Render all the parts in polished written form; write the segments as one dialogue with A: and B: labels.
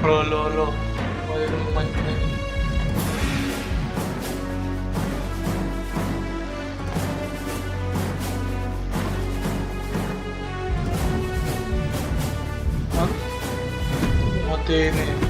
A: Lo. Maluluman na yun. Ha? Mati na yun.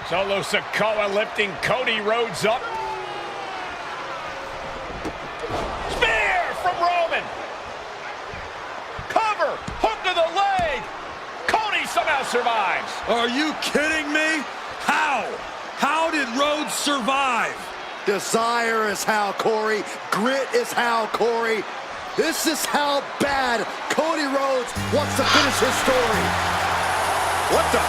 B: Solo Sikoa lifting Cody Rhodes up. Spear from Roman. Cover, hook to the leg. Cody somehow survives.
C: Are you kidding me? How? How did Rhodes survive?
D: Desire is how, Corey. Grit is how, Corey. This is how bad Cody Rhodes wants to finish his story. What the?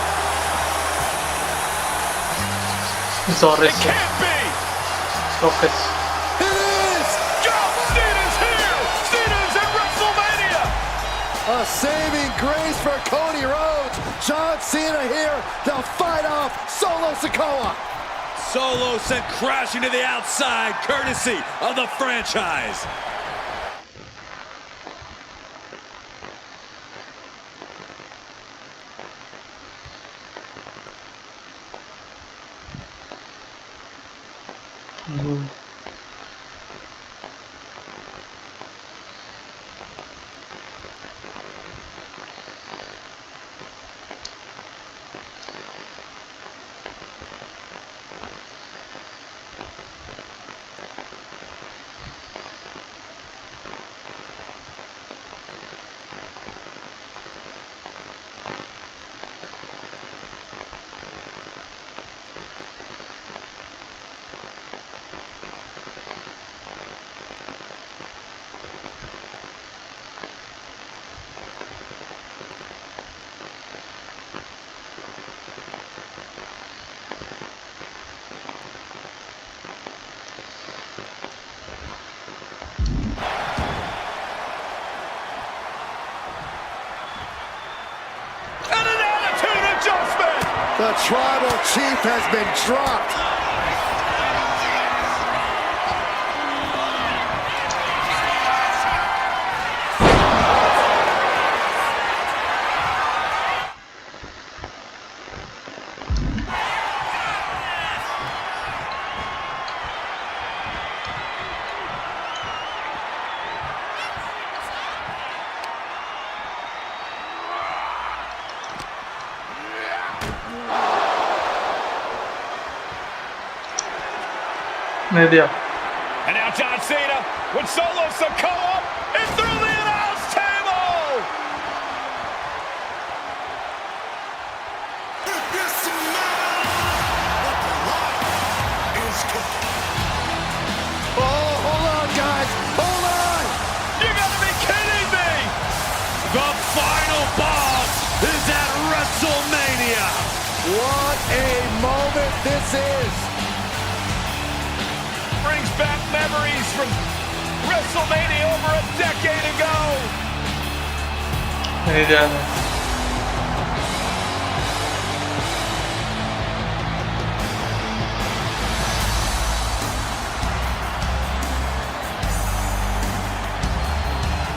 A: Sorry.
B: It can't be!
A: Focus.
D: It is!
B: John Cena's here! Cena's at WrestleMania!
D: A saving grace for Cody Rhodes. John Cena here to fight off Solo Sikoa.
C: Solo sent crashing to the outside, courtesy of the franchise.
D: The tribal chief has been dropped.
A: Media.
B: And now John Cena with Solo Sikoa and through the announce table!
D: Oh, hold on, guys. Hold on.
B: You gotta be kidding me!
C: The final boss is at WrestleMania.
D: What a moment this is.
B: Brings back memories from WrestleMania over a decade ago.
A: Media.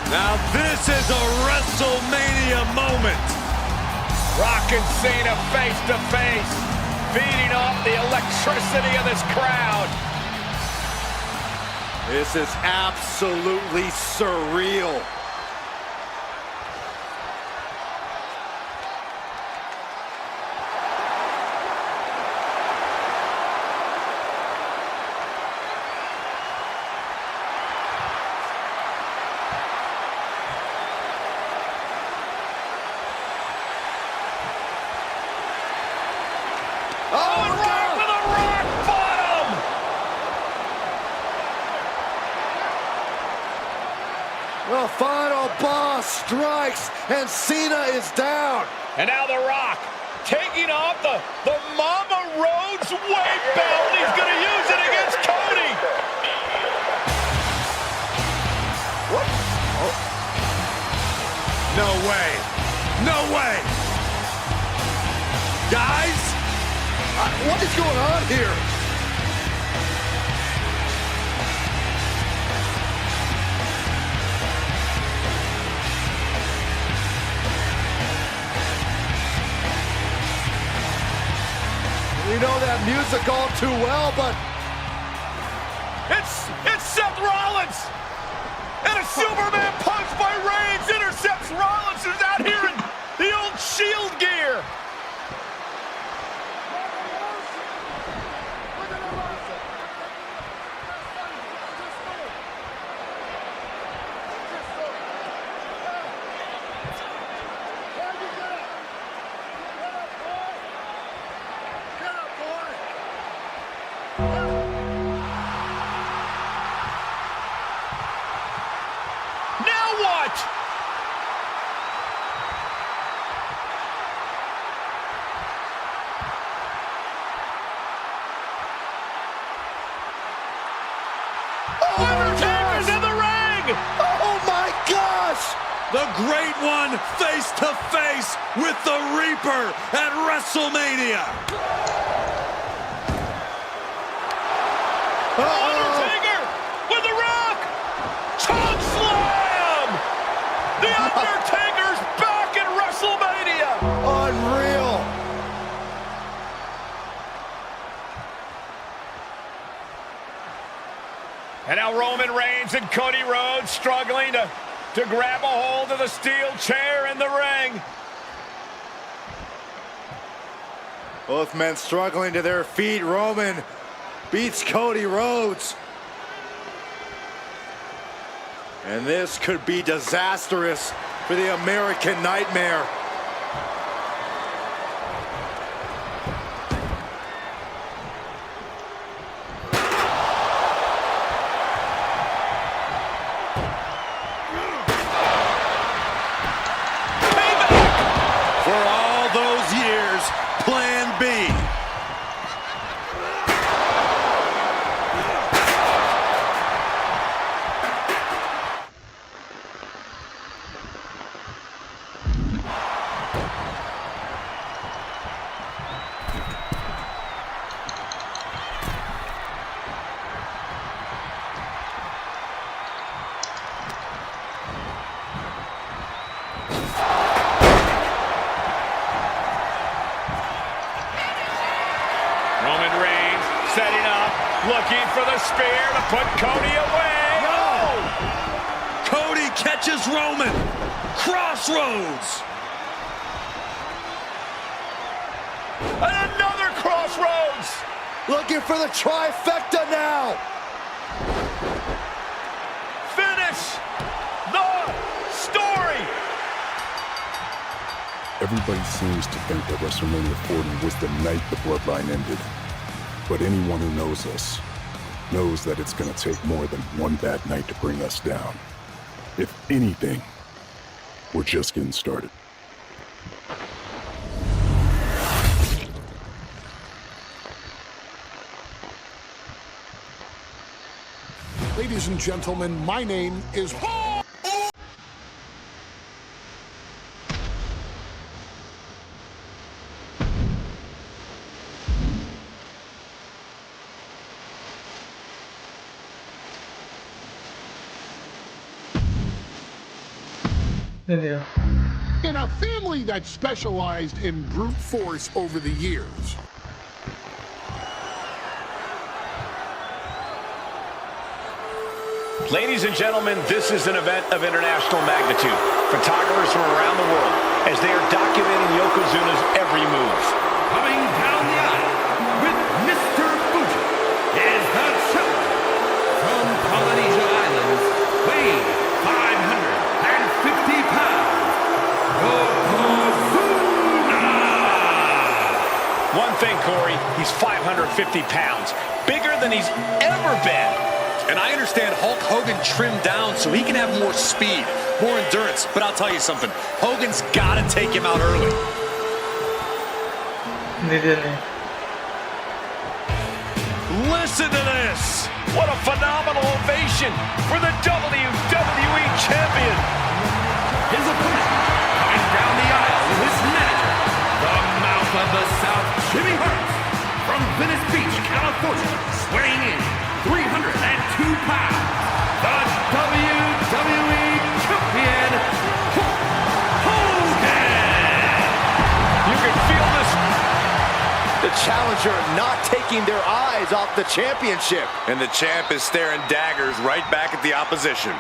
C: Now this is a WrestleMania moment.
B: Rock and Cena face to face, feeding off the electricity of this crowd.
D: This is absolutely surreal.
B: Oh, and Rock with a rock bottom!
D: The final boss strikes, and Cena is down.
B: And now The Rock taking off the Mama Rhodes weight belt. He's going to use it against Cody.
D: What? Oh.
C: No way. No way. Guys?
D: What is going on here? We know that music all too well, but
B: It's Seth Rollins. And a Superman punch by Reigns intercepts Rollins, who's out here in the old Shield gear. Now what? Oh, Undertaker's in the ring!
D: oh my gosh!
C: The Great One face to face with the Reaper at WrestleMania.
B: Undertaker with the Rock! Choke slam! The Undertaker's back in WrestleMania!
D: Unreal!
B: And now Roman Reigns and Cody Rhodes struggling to grab a hold of the steel chair in the ring.
D: Both men struggling to their feet. Roman beats Cody Rhodes. And this could be disastrous for the American Nightmare.
C: For all those years, Plan B.
B: Roman Reigns setting up, looking for the spear to put Cody away. Oh!
C: Cody catches Roman. Crossroads.
B: And another crossroads.
D: Looking for the trifecta now.
B: Finish the story.
E: Everybody seems to think that WrestleMania 40 was the night the Bloodline ended. But anyone who knows us knows that it's going to take more than one bad night to bring us down. If anything, we're just getting started.
F: Ladies and gentlemen, my name is Paul.
A: Yun yun.
F: In a family that specialized in brute force over the years.
B: Ladies and gentlemen, this is an event of international magnitude. Photographers from around the world as they are documenting Yokozuna's every move.
C: Coming down the aisle with Mr. Fuji is the challenger from Polynesia Islands, weighing 550 pounds, Yokozuna!
B: One thing, Corey, He's 550 pounds, bigger than he's ever been.
G: And I understand Hulk Hogan trimmed down so he can have more speed, more endurance. But I'll tell you something, Hogan's got to take him out early.
A: Hindi din eh.
B: Listen to this. What a phenomenal ovation for the WWE Champion.
C: His opponent, coming down the aisle with his manager, the mouth of the South, Jimmy Hart, from Venice Beach, California, weighing in 302 pounds, the WWE Champion, Hulk Hogan.
B: You can feel this.
D: The challenger not taking their eyes off the championship.
G: And the champ is staring daggers right back at the opposition.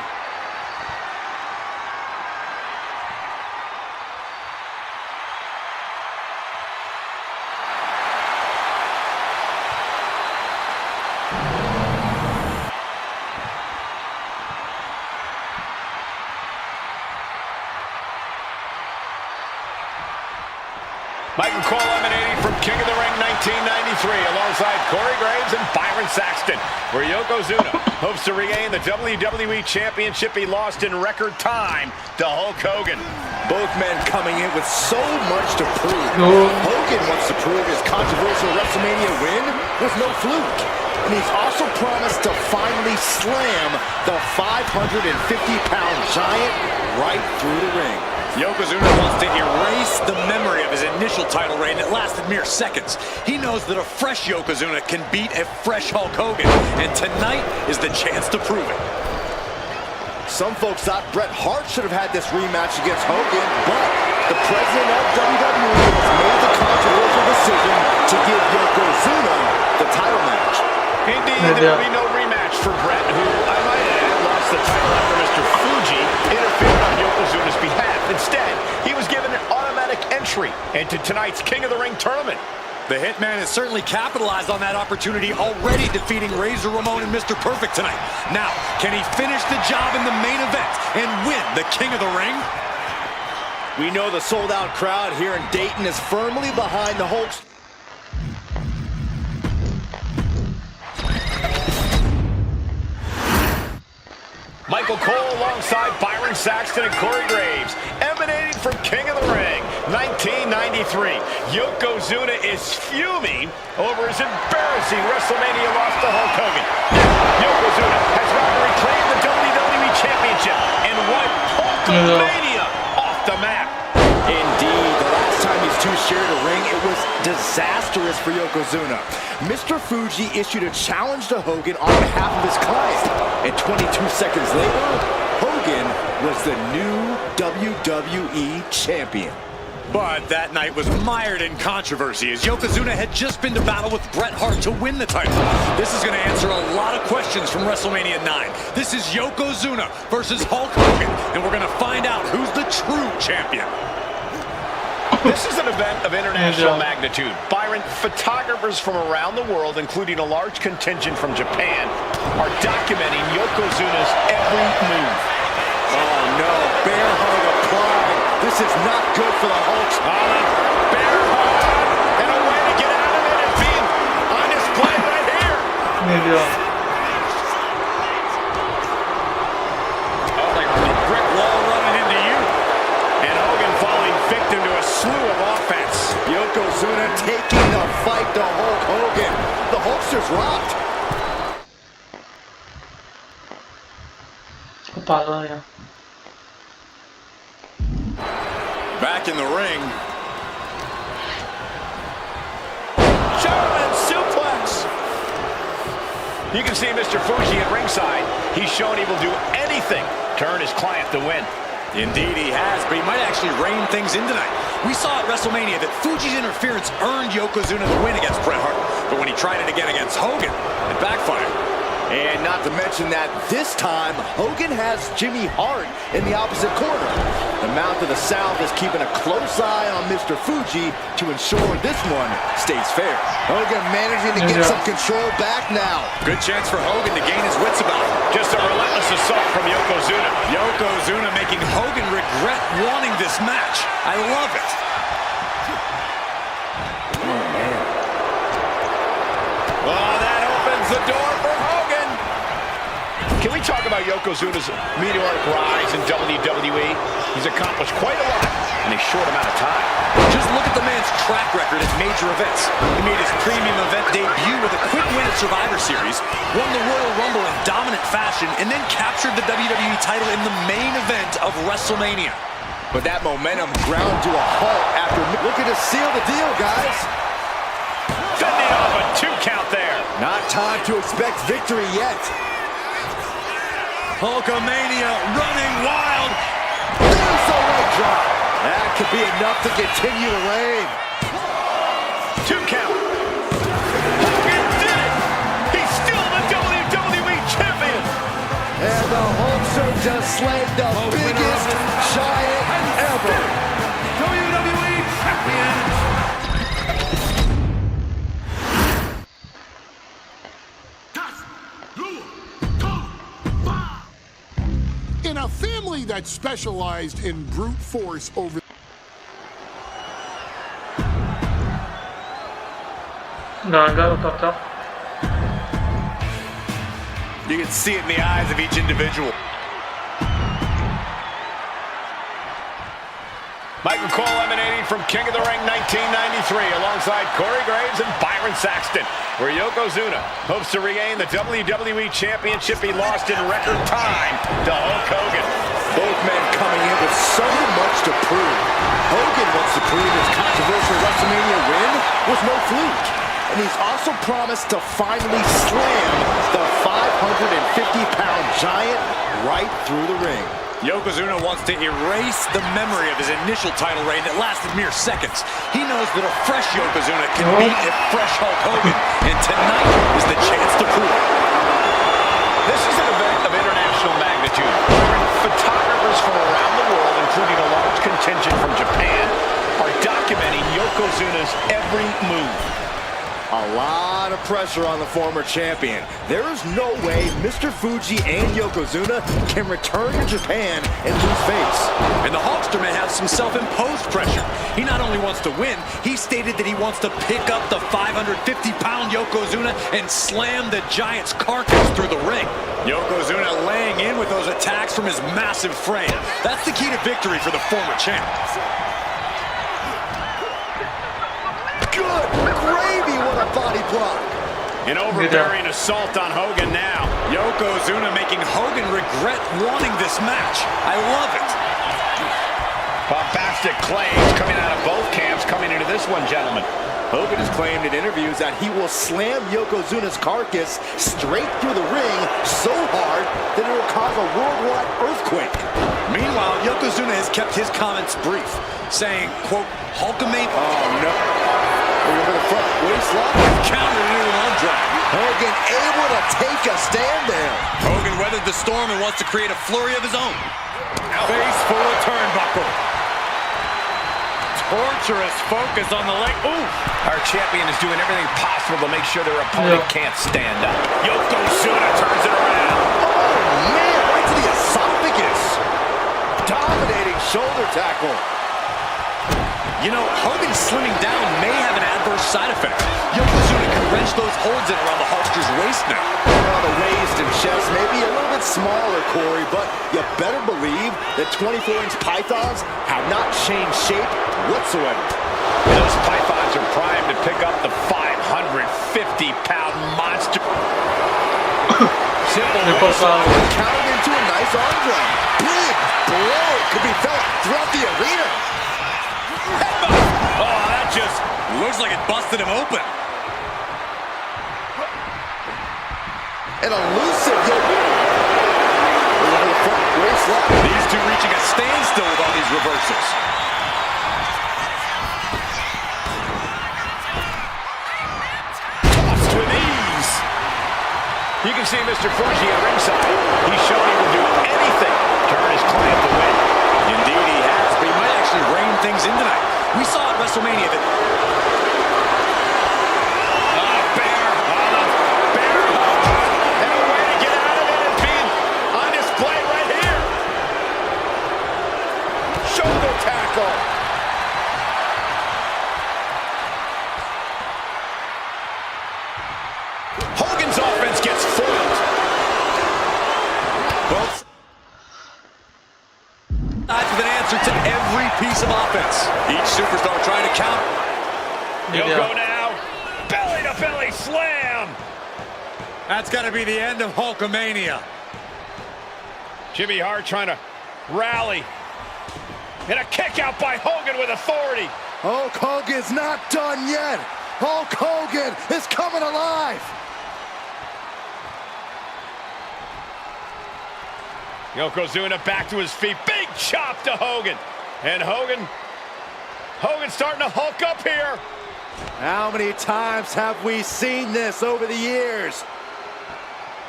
B: Michael Cole emanating from King of the Ring 1993 alongside Corey Graves and Byron Saxton, where Yokozuna hopes to regain the WWE Championship he lost in record time to Hulk Hogan.
D: Both men coming in with so much to prove.
A: No.
D: Hogan wants to prove his controversial WrestleMania win was no fluke. And he's also promised to finally slam the 550-pound giant right through the ring.
G: Yokozuna wants to erase the memory of his initial title reign that lasted mere seconds. He knows that a fresh Yokozuna can beat a fresh Hulk Hogan, and tonight is the chance to prove it.
D: Some folks thought Bret Hart should have had this rematch against Hogan, but the president of WWE has made the controversial decision to give Yokozuna the title match.
B: Indeed, there will be no rematch for Bret, who, I might add, lost the title after Mr. Fuji interfered on Yokozuna's behalf. Instead, he was given an automatic entry into tonight's King of the Ring tournament.
G: The Hitman has certainly capitalized on that opportunity, already defeating Razor Ramon and Mr. Perfect tonight. Now, can he finish the job in the main event and win the King of the Ring?
D: We know the sold-out crowd here in Dayton is firmly behind the Hulk's.
B: Michael Cole alongside Byron Saxton and Corey Graves, emanating from King of the Ring 1993. Yokozuna is fuming over his embarrassing WrestleMania loss to Hulk Hogan. Yokozuna has vowed to reclaim the WWE Championship and wipe Hulkamania off the map.
D: Indeed, the last time these two shared a ring, it was disastrous for Yokozuna. Mr. Fuji issued a challenge to Hogan on behalf of his client. And 22 seconds later, Hogan was the new WWE Champion.
G: But that night was mired in controversy as Yokozuna had just been to battle with Bret Hart to win the title. This is going to answer a lot of questions from WrestleMania 9. This is Yokozuna versus Hulk Hogan, and we're going to find out who's the true champion.
B: This is an event of international magnitude. Byron, photographers from around the world, including a large contingent from Japan, are documenting Yokozuna's every move.
D: Oh no, bear hug applied. This is not good for the Hulks.
B: Bear hug, and a way to get out of it is being on display right here. Oh, like a brick wall running into you. And Hogan falling victim to a slew of offense.
D: Yokozuna taking the fight to Hulk Hogan. The Hulkster's rocked.
A: Palo niya.
G: Back in the ring.
B: German suplex. You can see Mr. Fuji at ringside. He's shown he will do anything to earn his client the win.
G: Indeed he has, but he might actually rein things in tonight. We saw at WrestleMania that Fuji's interference earned Yokozuna the win against Bret Hart, but when he tried it again against Hogan, it backfired.
D: And not to mention that this time, Hogan has Jimmy Hart in the opposite corner. The Mouth of the South is keeping a close eye on Mr. Fuji to ensure this one stays fair. Hogan managing to get some control back now.
G: Good chance for Hogan to gain his wits about him.
B: Just a relentless assault from Yokozuna.
G: Yokozuna making Hogan regret wanting this match. I love it.
D: Oh, man.
B: about Yokozuna's meteoric rise in WWE. He's accomplished quite a lot in a short amount of time.
G: Just look at the man's track record at major events. He made his premium event debut with a quick win at Survivor Series, won the Royal Rumble in dominant fashion, and then captured the WWE title in the main event of WrestleMania.
D: But that momentum ground to a halt after looking to seal the deal, guys.
B: Fending off a 2 count there.
D: Not time to expect victory yet.
G: Hulkamania running wild.
D: There's the leg drop. That could be enough to continue the reign.
B: 2 count. Hogan did it. He's still the WWE champion.
D: And the Hulkster just slayed the biggest giant ever.
C: WWE Champion.
F: In a family that specialized in brute force over...
A: Gagal otak.
B: You can see it in the eyes of each individual. Michael Cole emanating from King of the Ring 1993 alongside Corey Graves and Byron Saxton, where Yokozuna hopes to regain the WWE Championship he lost in record time to Hulk Hogan.
D: Both men coming in with so much to prove. Hogan wants to prove his controversial WrestleMania win was no fluke. And he's also promised to finally slam the 550-pound giant right through the ring.
G: Yokozuna wants to erase the memory of his initial title reign that lasted mere seconds. He knows that a fresh Yokozuna can beat a fresh Hulk Hogan, and tonight is the chance to prove it.
B: This is an event of international magnitude. Photographers from around the world, including a large contingent from Japan, are documenting Yokozuna's every move.
D: A lot of pressure on the former champion. There is no way Mr. Fuji and Yokozuna can return to Japan and lose face.
G: And the Hulkster may have some self-imposed pressure. He not only wants to win, he stated that he wants to pick up the 550-pound Yokozuna and slam the giant's carcass through the ring. Yokozuna laying in with those attacks from his massive frame. That's the key to victory for the former champ.
D: Good gravy, what a body block.
B: An overbearing assault on Hogan now.
G: Yokozuna making Hogan regret wanting this match. I love it.
B: Bombastic claims coming out of both camps coming into this one, gentlemen.
D: Hogan has claimed in interviews that he will slam Yokozuna's carcass straight through the ring so hard that it will cause a worldwide earthquake.
G: Meanwhile, Yokozuna has kept his comments brief, saying, quote, Hulkamania.
D: Oh, no. Over the front waist lock.
G: Countered into an arm drag.
D: Hogan able to take a stand there.
G: Hogan weathered the storm and wants to create a flurry of his own. Face full of turnbuckle. Torturous focus on the leg. Ooh!
B: Our champion is doing everything possible to make sure their opponent can't stand up. Yokozuna turns it around.
D: Oh, man, right to the esophagus. Dominating shoulder tackle.
G: You know, Hogan slimming down may have an adverse side effect. Yokozuna can wrench those holds in around the Hulkster's waist now.
D: Well, the waist and chest may be a little bit smaller, Corey, but you better believe that 24-inch pythons have not changed shape whatsoever.
B: Those pythons are primed to pick up the 550-pound monster. Simple
D: Counted into a nice arm drag. Big blow could be felt throughout the arena.
G: Oh, that just looks like it busted him open.
D: An elusive waist lock.
G: These two reaching a standstill with all these reversals.
B: Tossed with ease. You can see Mr. Fuji at ringside. He's showing he will do anything to earn his client to win.
G: Indeed he has, but he might actually rein things in tonight. We saw at WrestleMania that...
B: Bear hug. And a way to get out of it is being on display right here. Shoulder tackle. Hogan's offense gets foiled. He'll
A: Yeah.
B: go now. Belly to belly slam.
G: That's got to be the end of Hulkamania.
B: Jimmy Hart trying to rally. And a kick out by Hogan with authority.
D: Hulk Hogan's not done yet. Hulk Hogan is coming alive.
B: Yokozuna back to his feet. Big chop to Hogan. And Hogan's starting to hulk up here.
D: How many times have we seen this over the years?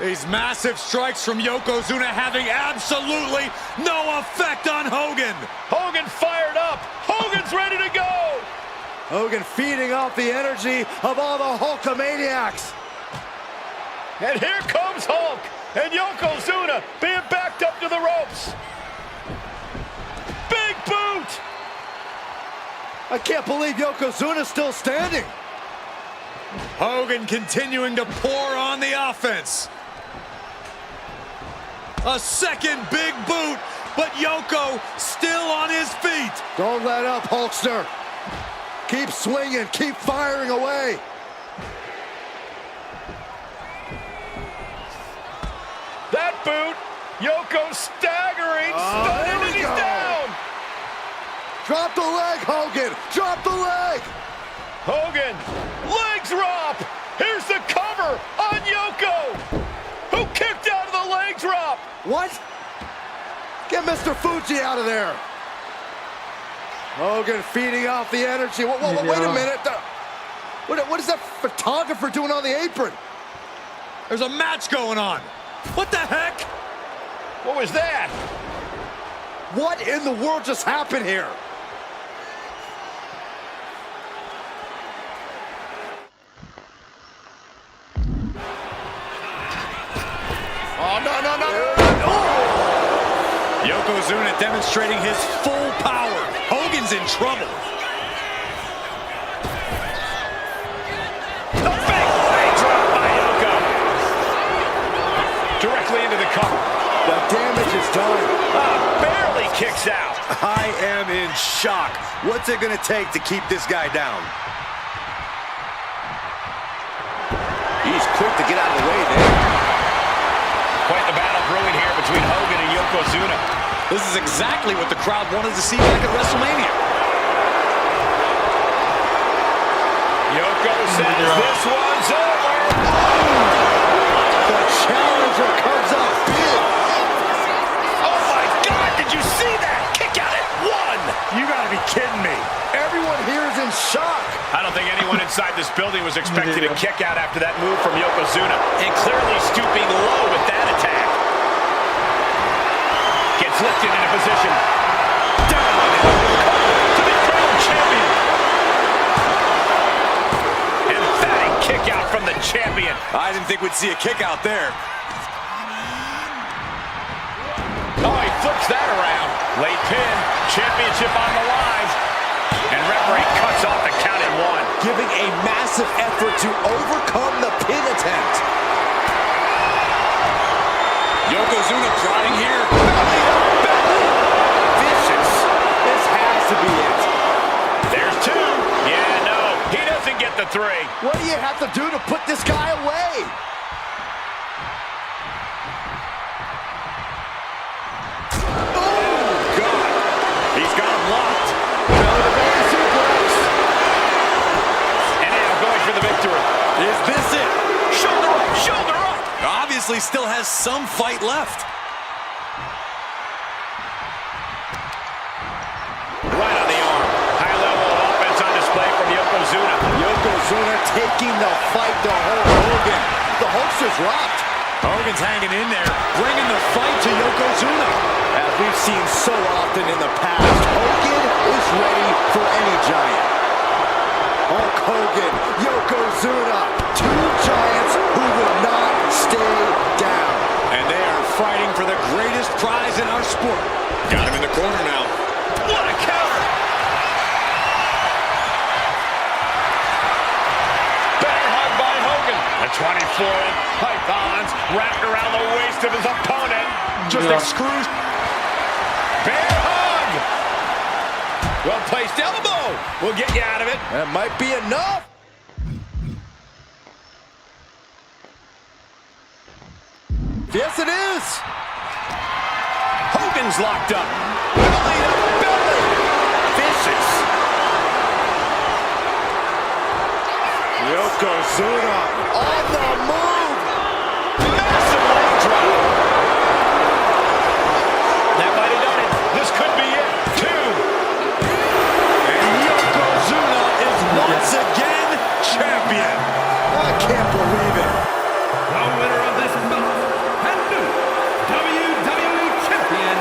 G: These massive strikes from Yokozuna having absolutely no effect on Hogan.
B: Hogan fired up. Hogan's ready to go.
D: Hogan feeding off the energy of all the Hulkamaniacs.
B: And here comes Hulk. And Yokozuna being backed up to the ropes. Big boot.
D: I can't believe Yokozuna's still standing.
G: Hogan continuing to pour on the offense. A second big boot, but Yoko still on his feet.
D: Don't let up, Hulkster. Keep swinging, keep firing away.
B: That boot. Yoko staggering. Stunning, and he's down.
D: Drop the leg, Hogan. Drop the leg.
B: Hogan. Leg drop. Here's the cover on Yoko. Who kicked out of the leg drop?
D: What? Get Mr. Fuji out of there. Hogan feeding off the energy. Wait a minute. What is that photographer doing on the apron?
G: There's a match going on. What the heck?
B: What was that?
D: What in the world just happened here? Oh, no.
G: Yokozuna demonstrating his full power. Hogan's in trouble.
B: The big leg drop by Yoko. Directly into the cover.
D: The damage is done.
B: Barely kicks out.
D: I am in shock. What's it going to take to keep this guy down? He's quick to get out of the way there.
B: Quite the battle brewing here between Hogan and Yokozuna.
G: This is exactly what the crowd wanted to see back at WrestleMania.
B: Yoko says this one's over.
D: The challenger comes up big.
B: Oh my God, did you see that? Kick out at one.
D: You gotta be kidding me. Everyone here is in shock.
B: I don't think anyone inside this building was expecting a kick out after that move from Yokozuna. And clearly stooping low with that attack. Gets lifted into position. Down to the crown champion. Emphatic kick out from the champion.
G: I didn't think we'd see a kick out there.
B: Oh, he flips that around. Late pin. Championship on the line. And referee cuts off the count at one.
D: Giving a massive effort to overcome the pin attempt.
G: Yokozuna prodding here.
D: Vicious. This has to be it.
B: There's two. Yeah, no. He doesn't get the three.
D: What do you have to do to put this guy away? Oh, God.
B: He's got him locked. And now going for the victory.
G: Is this it?
B: Shoulder up, shoulder up.
G: Obviously still has some fight left.
B: Right on the arm. High level of offense on display from Yokozuna.
D: Yokozuna taking the fight to Hogan. The Hulkster's rocked.
G: Hogan's hanging in there, bringing the fight to Yokozuna.
D: As we've seen so often in the past, Hogan is ready for any giant. Hulk Hogan, Yokozuna, two giants who will not stay down.
G: And they are fighting for the greatest prize in our sport. Got him in the corner now.
B: What a counter. Better hug by Hogan. The 24-inch pythons wrapped around the waist of his opponent. Just excruciating. Bear hug. Well-placed elbow. will get you out of it.
D: That might be enough. Yes, it is.
B: Hogan's locked up. Belly to belly. Vicious.
D: Yokozuna on the move.
B: Massive leg drop. That might have done it. This could be it. 2. And Yokozuna is once again champion.
D: I can't believe it.
C: The winner of this bout and new WWE Champion,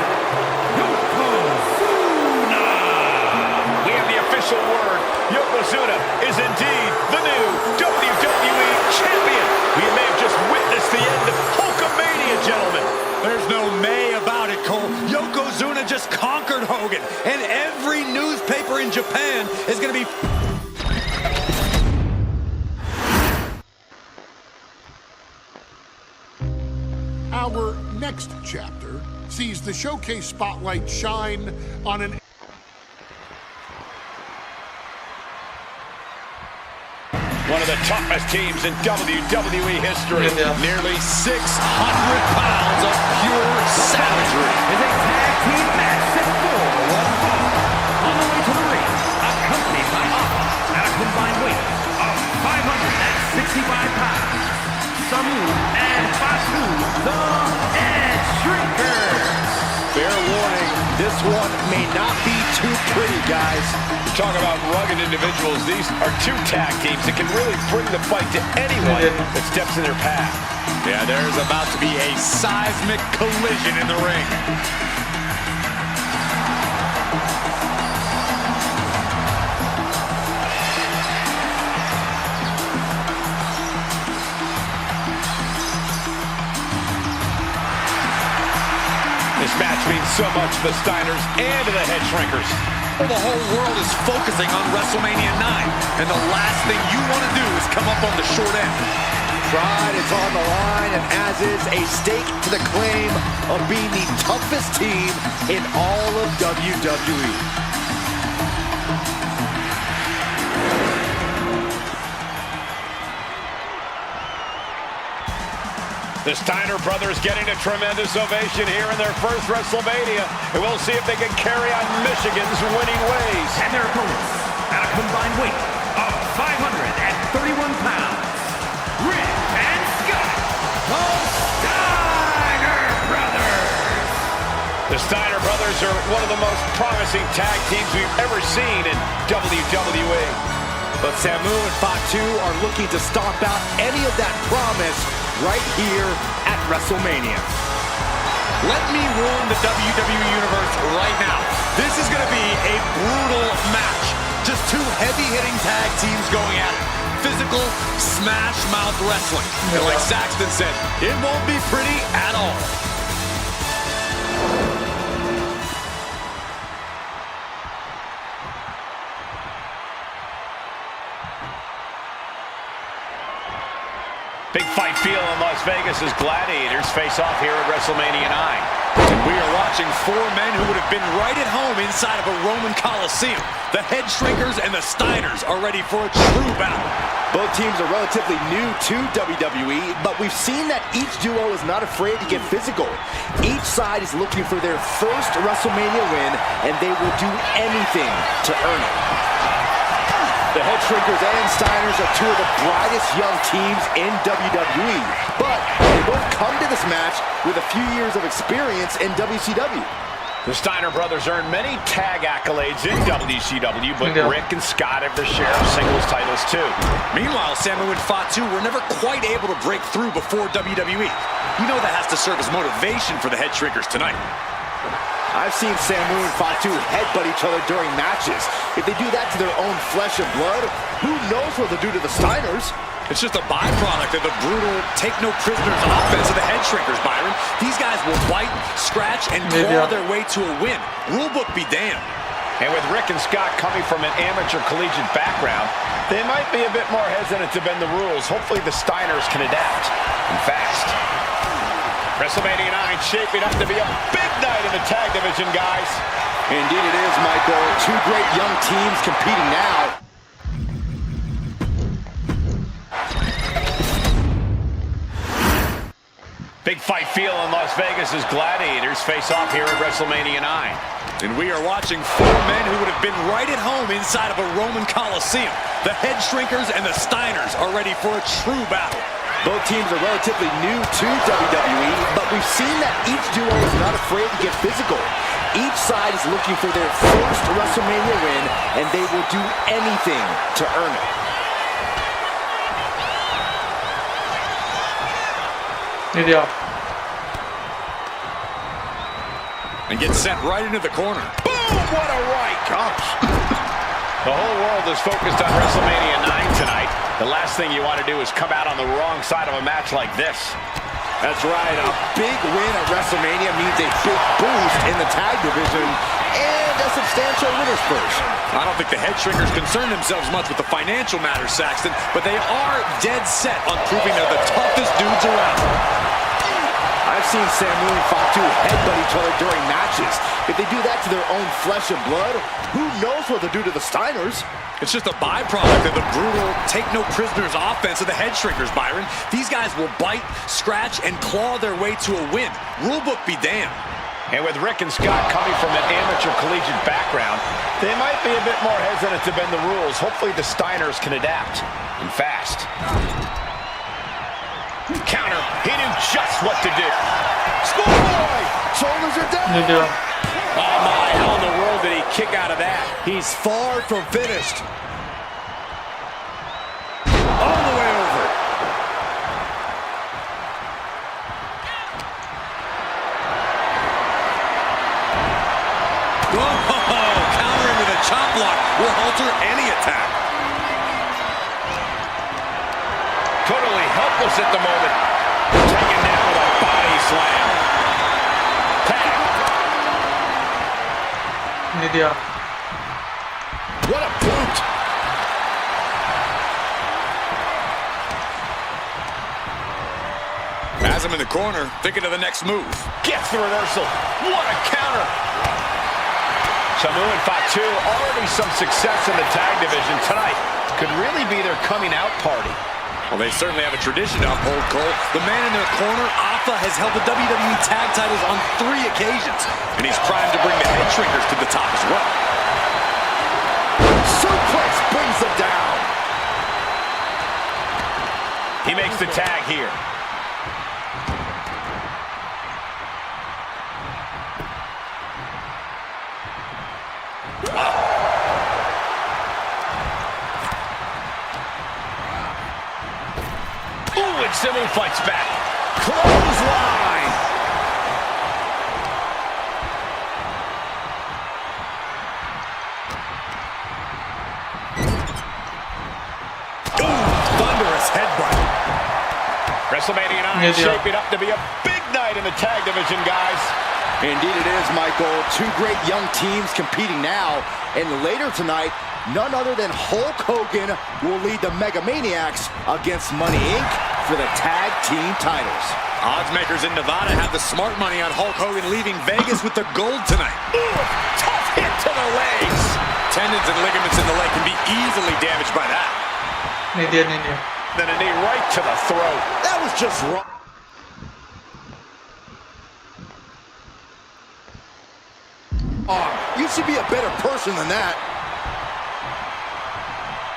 C: Yokozuna.
B: We have the official word. Yokozuna is indeed the new WWE Champion. We may have just witnessed the end of Hulkamania, gentlemen.
G: There's no may about it, Cole. Yokozuna just conquered Hogan, and every newspaper in Japan is going to be...
F: Our next chapter sees the showcase spotlight shine on an
B: One of the toughest teams in WWE history.
G: Nearly 600 pounds of pure savagery.
C: Is a tag team match set for one fall. On the way to the ring, accompanied by Alpha at a combined weight of 565 pounds. Samu and Fatu, the Edge Shrinkers.
D: Fair warning, this one may not be too pretty, guys.
B: Talk about rugged individuals. These are 2 tag teams that can really bring the fight to anyone that steps in their path.
G: Yeah, there's about to be a seismic collision in the ring.
B: This match means so much to the Steiners and to the Head Shrinkers.
G: Well, the whole world is focusing on WrestleMania 9, and the last thing you want to do is come up on the short end.
D: Pride is on the line, and as is a stake to the claim of being the toughest team in all of WWE.
B: The Steiner brothers getting a tremendous ovation here in their first WrestleMania. And we'll see if they can carry on Michigan's winning ways.
C: And their opponents at a combined weight of 531 pounds. Rick and Scott, the Steiner Brothers.
B: The Steiner brothers are one of the most promising tag teams we've ever seen in WWE.
D: But Samu and Fatu are looking to stomp out any of that promise right here at WrestleMania.
G: Let me ruin the WWE Universe right now. This is going to be a brutal match. Just 2 heavy-hitting tag teams going at it. Physical, smash-mouth wrestling. And like Saxton said, it won't be pretty at all.
B: Big fight feel in Las Vegas as gladiators face off here at WrestleMania 9.
G: And we are watching 4 men who would have been right at home inside of a Roman Coliseum. The Head Shrinkers and the Steiners are ready for a true battle.
D: Both teams are relatively new to WWE, but we've seen that each duo is not afraid to get physical. Each side is looking for their first WrestleMania win, and they will do anything to earn it. The Head Shrinkers and Steiners are 2 of the brightest young teams in WWE, but they both come to this match with a few years of experience in WCW.
B: The Steiner brothers earned many tag accolades in WCW, but Rick and Scott have their share of singles titles too.
G: Meanwhile, Samu and Fatu were never quite able to break through before WWE. You know that has to serve as motivation for the Head Shrinkers tonight.
D: I've seen Samu and Fatu headbutt each other during matches. If they do that to their own flesh and blood, who knows what they'll do to the Steiners?
G: It's just a byproduct of the brutal take-no-prisoners offense of the Head Shrinkers, Byron. These guys will bite, scratch, and claw their way to a win. Rulebook be damned.
B: And with Rick and Scott coming from an amateur collegiate background, they might be a bit more hesitant to bend the rules. Hopefully the Steiners can adapt, and fast. WrestleMania 9 shaping up to be a big night in the tag division, guys.
D: Indeed it is, Michael. Two great young teams competing now.
B: Big fight feel in Las Vegas as gladiators face off here at WrestleMania 9.
G: And we are watching four men who would have been right at home inside of a Roman Coliseum. The Head Shrinkers and the Steiners are ready for a true battle.
D: Both teams are relatively new to WWE, but we've seen that each duo is not afraid to get physical. Each side is looking for their first WrestleMania win, and they will do anything to earn it.
A: Media.
G: And gets sent right into the corner.
B: Boom! What a right! Gosh. The whole world is focused on WrestleMania 9 tonight. The last thing you want to do is come out on the wrong side of a match like this.
D: That's right. A big win at WrestleMania means a big boost in the tag division and a substantial winner's purse.
G: I don't think the Head Shrinkers concern themselves much with the financial matters, Saxton, but they are dead set on proving they're the toughest dudes around.
D: I've seen Samu and Fatu headbutt each other during matches. If they do that to their own flesh and blood, who knows what they'll do to the Steiners?
G: It's just a byproduct of the brutal take-no-prisoners offense of the Head Shrinkers, Byron. These guys will bite, scratch, and claw their way to a win. Rulebook be damned.
B: And with Rick and Scott coming from an amateur collegiate background, they might be a bit more hesitant to bend the rules. Hopefully the Steiners can adapt, and fast. Counter. He knew just what to do.
D: Schoolboy! Shoulders are down!
A: Media.
B: Oh my, how in the world did he kick out of that?
D: He's far from finished.
G: All the way over. Oh, counter into the chop block will alter any attack.
B: Totally helpless at the moment. Taken down with a body slam. Tag.
A: Media.
D: What a boot!
G: Has him in the corner, thinking of the next move.
B: Gets the reversal. What a counter. Samu and Fatu already some success in the tag division tonight. Could really be their coming out party.
G: Well, they certainly have a tradition to uphold, Cole. The man in their corner, Alpha, has held the WWE tag titles on 3 occasions, and he's primed to bring the Head Shrinkers to the top as well.
D: Suplex brings them down.
B: He makes the tag here. Ooh, and Samu fights back. Clothesline.
G: Thunderous headbutt.
B: WrestleMania 9 shaping up to be a big night in the tag division, guys.
D: Indeed it is, Michael. Two great young teams competing now. And later tonight, none other than Hulk Hogan will lead the Mega Maniacs against Money Inc. for the tag team titles.
G: Odds makers in Nevada have the smart money on Hulk Hogan leaving Vegas with the gold tonight.
B: Ooh, tough hit to the legs.
G: Tendons and ligaments in the leg can be easily damaged by that.
A: Media.
B: Then a knee right to the throat.
D: That was just wrong. You should be a better person than that.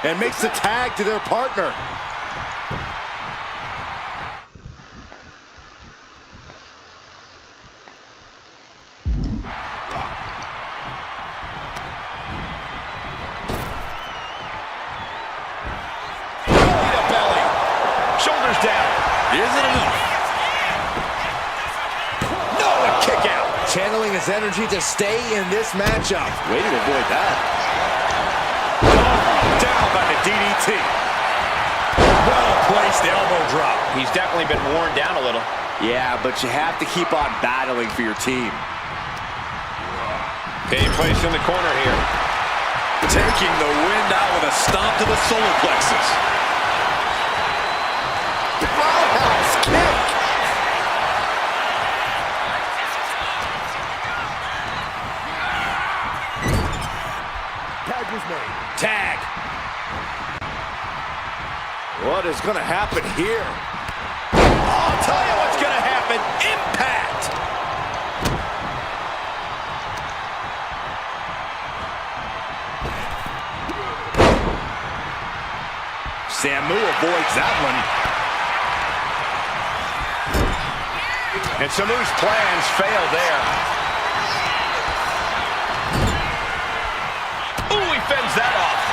D: And makes the tag to their partner.
B: Belly to belly. Shoulders down.
G: Is it enough?
B: No, a kick out.
D: Channeling his energy to stay in this matchup. Way to avoid that.
G: Down by the DDT. Well-placed elbow drop.
B: He's definitely been worn down a little.
D: Yeah, but you have to keep on battling for your team.
B: Being placed in the corner here.
G: Taking the wind out with a stomp to the solar plexus.
D: Roundhouse kick. What is going to happen here?
B: I'll tell you what's going to happen. Impact.
D: Samu avoids that one.
B: And Samu's plans fail there. Ooh, he fends that off.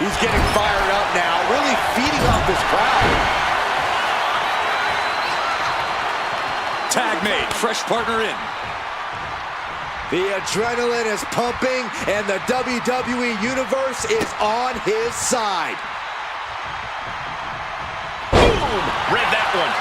D: He's getting fired up now, really feeding off this crowd.
G: Tag made, fresh partner in.
D: The adrenaline is pumping, and the WWE Universe is on his side.
B: Boom! Read that one.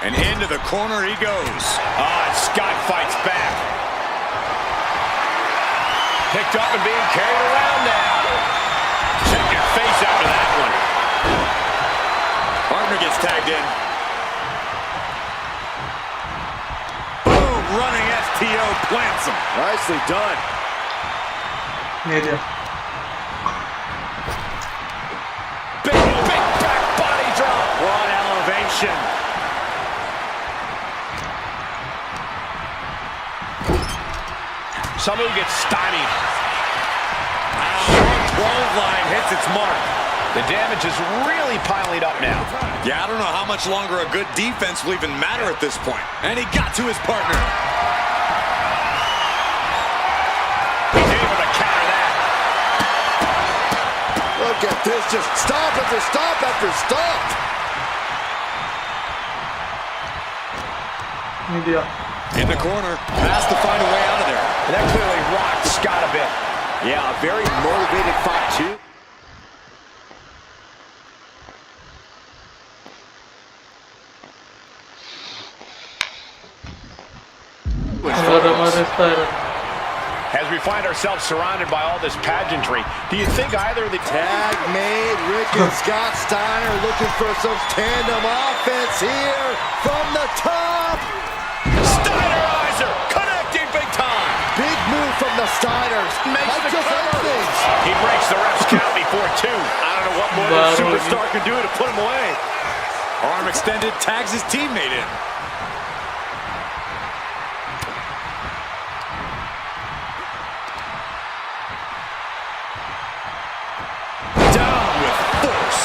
G: And into the corner he goes.
B: And Scott fights back. Picked up and being carried around now. Check your face after that one.
G: Partner gets tagged in. Boom, running STO plants him.
D: Nicely done.
A: Media.
B: Big back body drop.
D: What elevation.
B: Samu gets stymied.
G: Short 12 line hits its mark.
B: The damage is really piling up now.
G: Yeah, I don't know how much longer a good defense will even matter at this point. And he got to his partner.
B: He's able to counter that.
D: Look at this, just stop after stop after stop.
A: Media.
G: In the corner, has to find a way out of there.
B: And that clearly rocked Scott a bit.
D: Yeah, a very motivated fight, too.
B: As we find ourselves surrounded by all this pageantry, do you think either of the
D: Tag made. Rick and Scott Steiner looking for some tandem offense here from the top.
B: Steinerizer connecting big time.
D: Big move from the Steiners.
B: Makes the
D: just
B: cover.
D: things.
B: He breaks the ref's count before two. I don't know what more this superstar can do to put him away.
G: Arm extended, tags his teammate in. Down with force.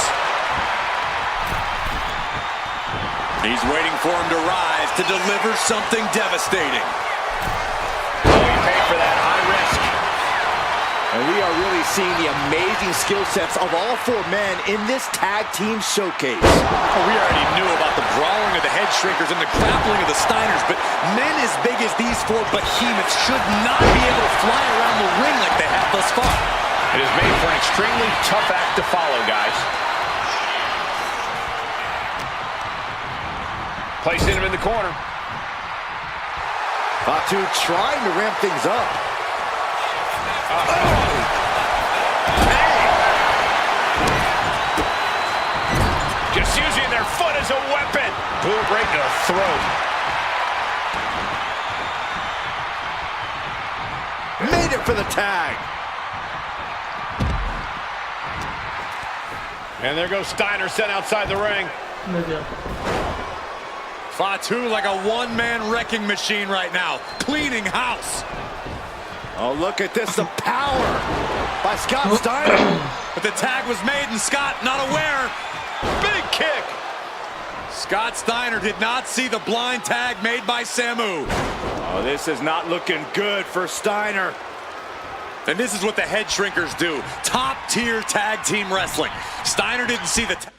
G: He's waiting for him to rise to deliver something devastating.
B: Oh, he paid for that high risk.
D: And we are really seeing the amazing skill sets of all four men in this tag team showcase.
G: Oh, we already knew about the brawling of the head shrinkers and the grappling of the Steiners, but men as big as these four behemoths should not be able to fly around the ring like they have thus far.
B: It is made for an extremely tough act to follow, guys. Placing him in the corner.
D: Fatu trying to ramp things up.
B: Just using their foot as a weapon. Boom, right to the throat.
D: Made it for the tag.
B: And there goes Steiner sent outside the ring.
A: Media.
G: Fatu like a one-man wrecking machine right now, cleaning house.
D: Oh, look at this, the power by Scott Steiner.
G: But the tag was made and Scott not aware.
B: Big kick.
G: Scott Steiner did not see the blind tag made by Samu.
D: Oh, this is not looking good for Steiner.
G: And this is what the head shrinkers do. Top-tier tag team wrestling. Steiner didn't see the tag,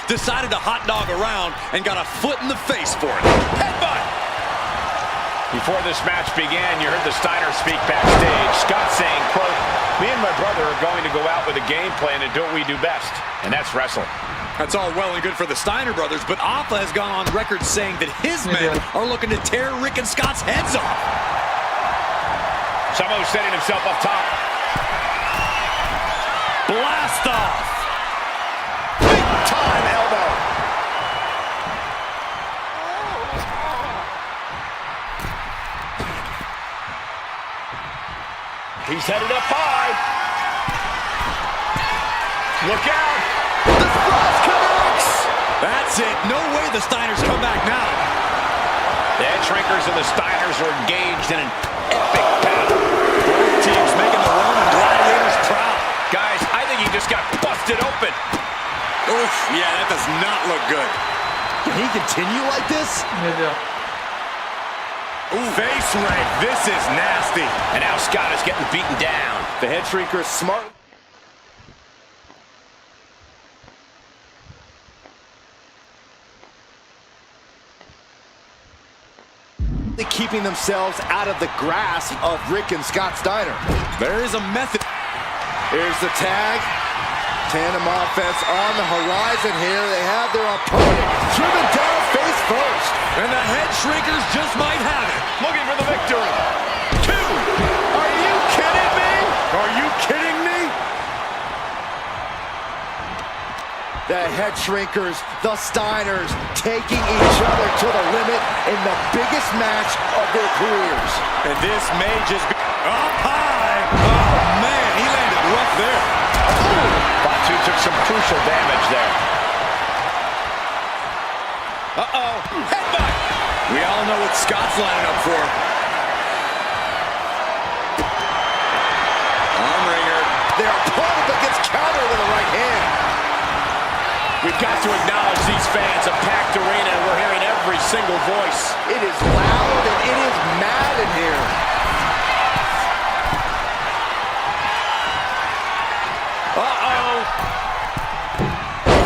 G: decided to hot dog around, and got a foot in the face for it.
B: Headbutt. Before this match began, you heard the Steiner speak backstage. Scott saying, quote, "Me and my brother are going to go out with a game plan and do what we do best, and that's wrestle."
G: That's all well and good for the Steiner brothers, but Alpha has gone on record saying that his men are looking to tear Rick and Scott's heads off.
B: Samoa setting himself up top.
G: Blast off.
B: Big time elbow. He's headed up high. Look out. The splash connects.
G: That's it. No way the Steiners come back now.
B: The head shrinkers and the Steiners are engaged in an epic battle.
G: Both teams making the Roman Gladiators proud.
B: Guys, I think he just got busted open.
G: Oof, yeah, that does not look good.
D: Can he continue like this?
A: Ne diyor?
G: Ooh, face rake. This is nasty.
B: And now Scott is getting beaten down.
D: The head shrinker is smart. Keeping themselves out of the grasp of Rick and Scott Steiner.
G: There is a method.
D: Here's the tag. Tandem offense on the horizon here. They have their opponent driven down face first.
G: And the head shrinkers just might have it.
B: Looking for the victory. 2. Are you kidding me?
G: Are you kidding me?
D: The head shrinkers, the Steiners, taking each other to the limit in the biggest match of their careers.
G: And this may just be up high. Oh, man, he landed rough there.
B: Fatu took some crucial damage there. Uh-oh. Headbutt.
G: We all know what Scott's lining up for. Arm wringer.
D: Their opponent gets countered with a right hand.
B: We've got to acknowledge these fans, a packed arena, and we're hearing every single voice.
D: It is loud and it is mad in here.
B: Uh-oh.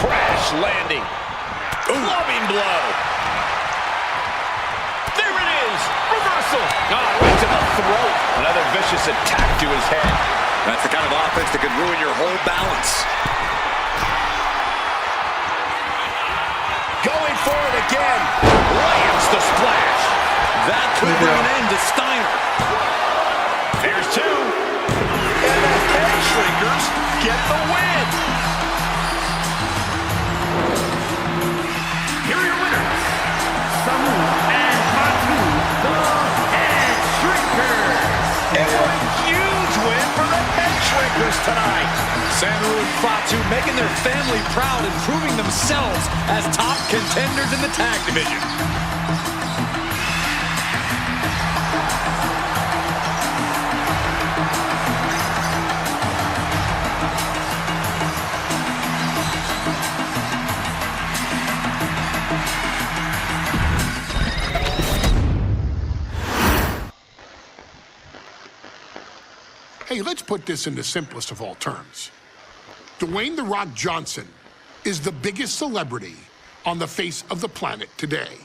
B: Crash landing. Clubbing blow. There it is. Reversal. Right to the throat. Another vicious attack to his head.
G: That's the kind of offense that could ruin your whole balance.
B: Going for it again. Lands the splash.
G: That could bring an end to Steiner.
B: There's 2. And the head shrinkers get the win.
C: Here are your winners, Samu and Fatu, the Head Shrinkers.
B: And a huge win for the head shrinkers tonight.
G: Samu and Fatu making their family proud and proving themselves as top contenders in the tag division.
F: Hey, let's put this in the simplest of all terms. Dwayne "The Rock" Johnson is the biggest celebrity on the face of the planet today.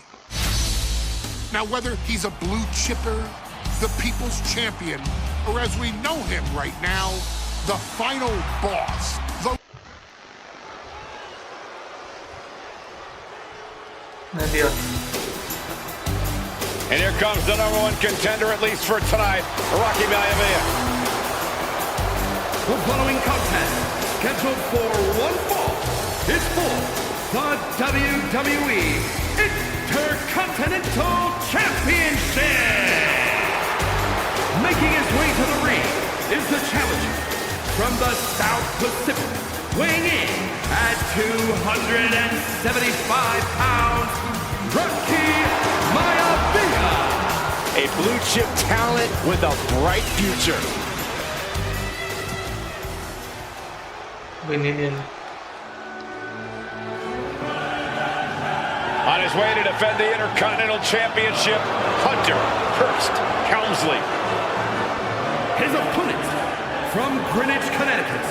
F: Now, whether he's a blue chipper, the people's champion, or as we know him right now, the final boss,
A: Ne diyor?
B: And here comes the #1 contender, at least for tonight, Rocky Maivia.
C: The following contest, scheduled for one fall, is for the WWE Intercontinental Championship. Making his way to the ring is the challenger from the South Pacific, weighing in at 275 pounds, Rocky Maivia.
D: A blue chip talent with a bright future.
A: Winning.
B: On his way to defend the Intercontinental Championship, Hunter Hearst Helmsley.
C: His opponent from Greenwich, Connecticut,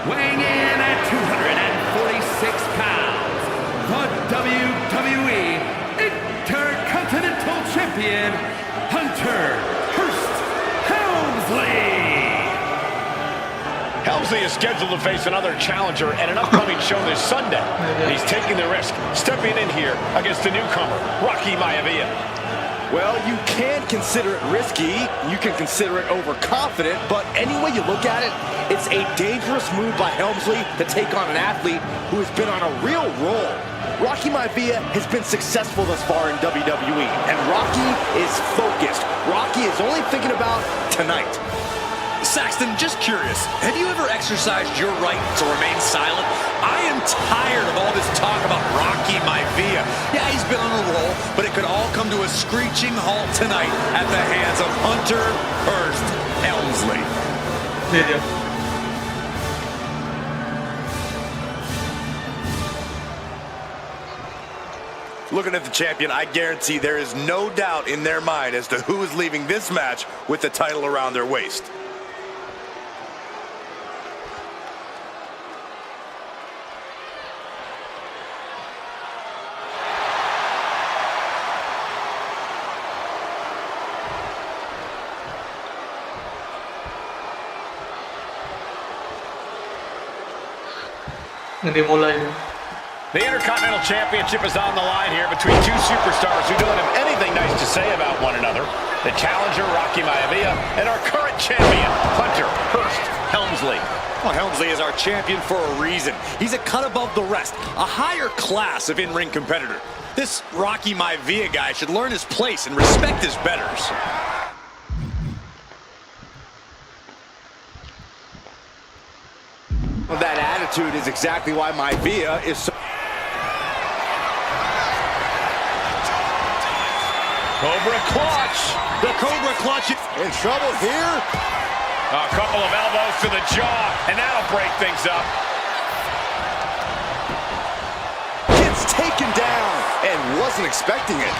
C: weighing in at 246 pounds, the WWE Intercontinental Champion, Hunter Hearst Helmsley.
B: Helmsley is scheduled to face another challenger at an upcoming show this Sunday. He's taking the risk, stepping in here against the newcomer, Rocky Maivia.
D: Well, you can consider it risky, you can consider it overconfident, but any way you look at it, it's a dangerous move by Helmsley to take on an athlete who has been on a real roll. Rocky Maivia has been successful thus far in WWE, and Rocky is focused. Rocky is only thinking about tonight.
G: Saxton, just curious, have you ever exercised your right to remain silent? I am tired of all this talk about Rocky Maivia. Yeah, he's been on a roll, but it could all come to a screeching halt tonight at the hands of Hunter Hearst Helmsley.
A: Video.
H: Looking at the champion, I guarantee there is no doubt in their mind as to who is leaving this match with the title around their waist.
A: Dimulai dia.
B: The Intercontinental Championship is on the line here between two superstars who don't have anything nice to say about one another. The challenger, Rocky Maivia, and our current champion, Hunter Hearst Helmsley.
G: Well, Helmsley is our champion for a reason. He's a cut above the rest, a higher class of in-ring competitor. This Rocky Maivia guy should learn his place and respect his betters.
D: Well, that attitude is exactly why Maivia is so...
B: Cobra clutch.
G: The Cobra clutch.
D: In trouble here?
B: A couple of elbows to the jaw, and that'll break things up.
D: Gets taken down and wasn't expecting it.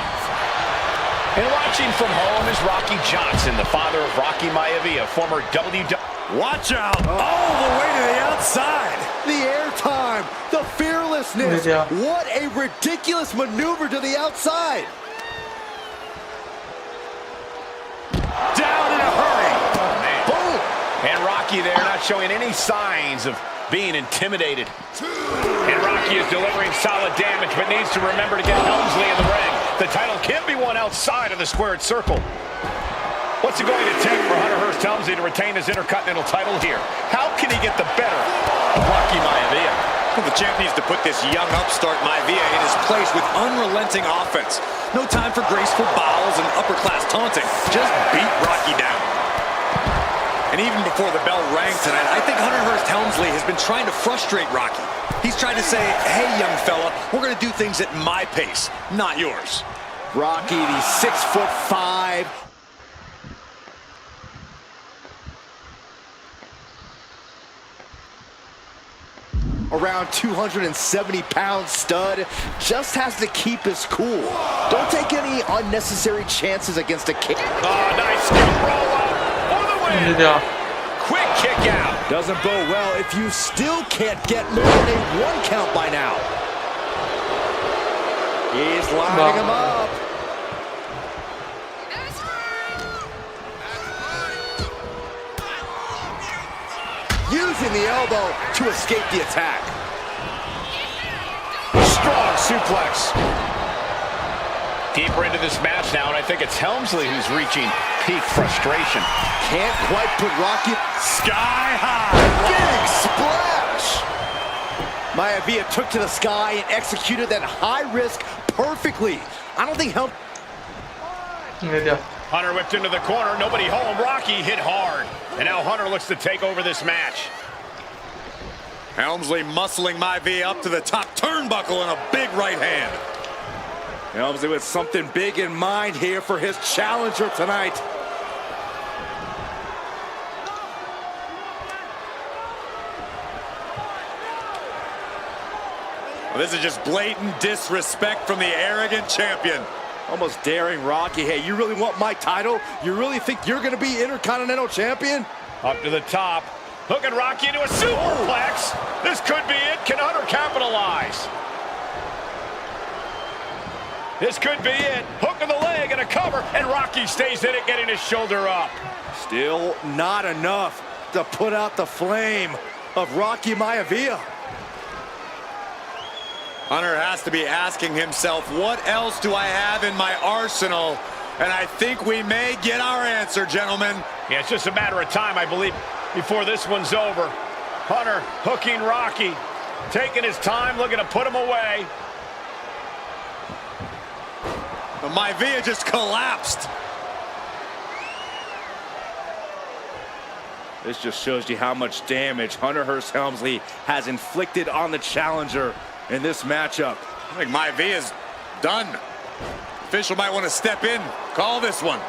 B: And watching from home is Rocky Johnson, the father of Rocky Maivia, former WWE.
G: Watch out. All the way to the outside.
D: The airtime, the fearlessness.
A: Yeah.
D: What a ridiculous maneuver to the outside.
G: Down in a hurry.
D: Boom.
B: And Rocky there not showing any signs of being intimidated. And Rocky is delivering solid damage, but needs to remember to get Helmsley in the ring. The title can't be won outside of the squared circle. What's it going to take for Hunter Hearst Helmsley to retain his Intercontinental title here? How can he get the better of Rocky Maivia?
G: Well, the champ needs to put this young upstart Maivia in his place with unrelenting offense. No time for graceful bows and upper-class taunting. Just beat Rocky down. And even before the bell rang tonight, I think Hunter Hearst Helmsley has been trying to frustrate Rocky. He's trying to say, hey, young fella, we're going to do things at my pace, not yours.
D: Rocky, the 6'5". Around 270-pound stud just has to keep his cool. Don't take any unnecessary chances against a kid.
B: Oh, nice skill roll up for the win.
A: Video.
B: Quick kick out.
D: Doesn't bode well if you still can't get more than a 1 count by now. He's lining him up. Using the elbow to escape the attack.
B: Strong suplex. Deeper into this match now, and I think it's Helmsley who's reaching peak frustration.
D: Can't quite put Rocky
G: Sky high.
D: big splash. Maivia took to the sky and executed that high risk perfectly. I don't think
A: Video.
B: Hunter whipped into the corner, nobody home. Rocky hit hard. And now Hunter looks to take over this match.
G: Helmsley muscling Maivia up to the top turnbuckle in a big right hand.
D: Helmsley with something big in mind here for his challenger tonight.
G: Well, this is just blatant disrespect from the arrogant champion.
D: Almost daring Rocky. Hey, you really want my title? You really think you're going to be Intercontinental Champion?
B: Up to the top. Hooking Rocky into a superplex. This could be it. Can Hunter capitalize? This could be it. Hook of the leg and a cover, and Rocky stays in it, getting his shoulder up.
D: Still not enough to put out the flame. of Rocky Maivia.
G: Hunter has to be asking himself, what else do I have in my arsenal? And I think we may get our answer, gentlemen.
B: Yeah, it's just a matter of time, I believe, before this one's over. Hunter hooking Rocky, taking his time, looking to put him away.
G: Maivia just collapsed.
D: This just shows you how much damage Hunter Hearst Helmsley has inflicted on the challenger in this matchup.
G: I think Maivia's done. Official might want to step in, call this one.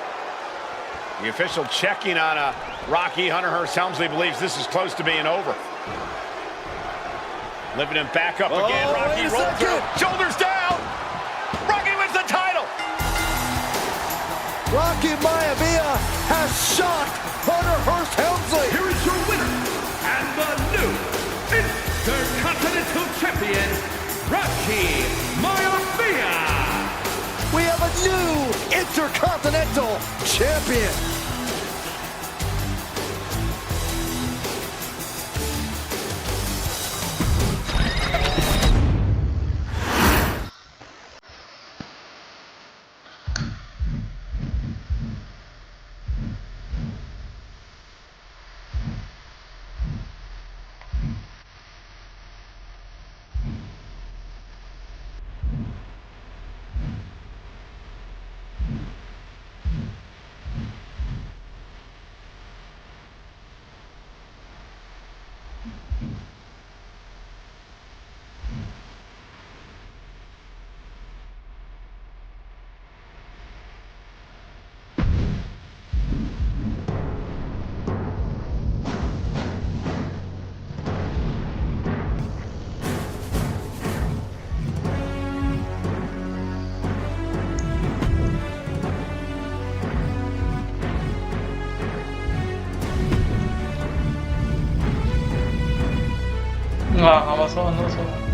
B: The official checking on Rocky. Hunter Hearst Helmsley believes this is close to being over. Lifting him back up again. Rocky rolls through. Shoulders down. Rocky wins the title.
D: Rocky Maivia has shocked Hunter Hearst Helmsley.
C: Here is your winner, and the new Intercontinental Champion, Rocky Maivia.
D: We have a new Intercontinental Champion.
A: Ah, aber so anders.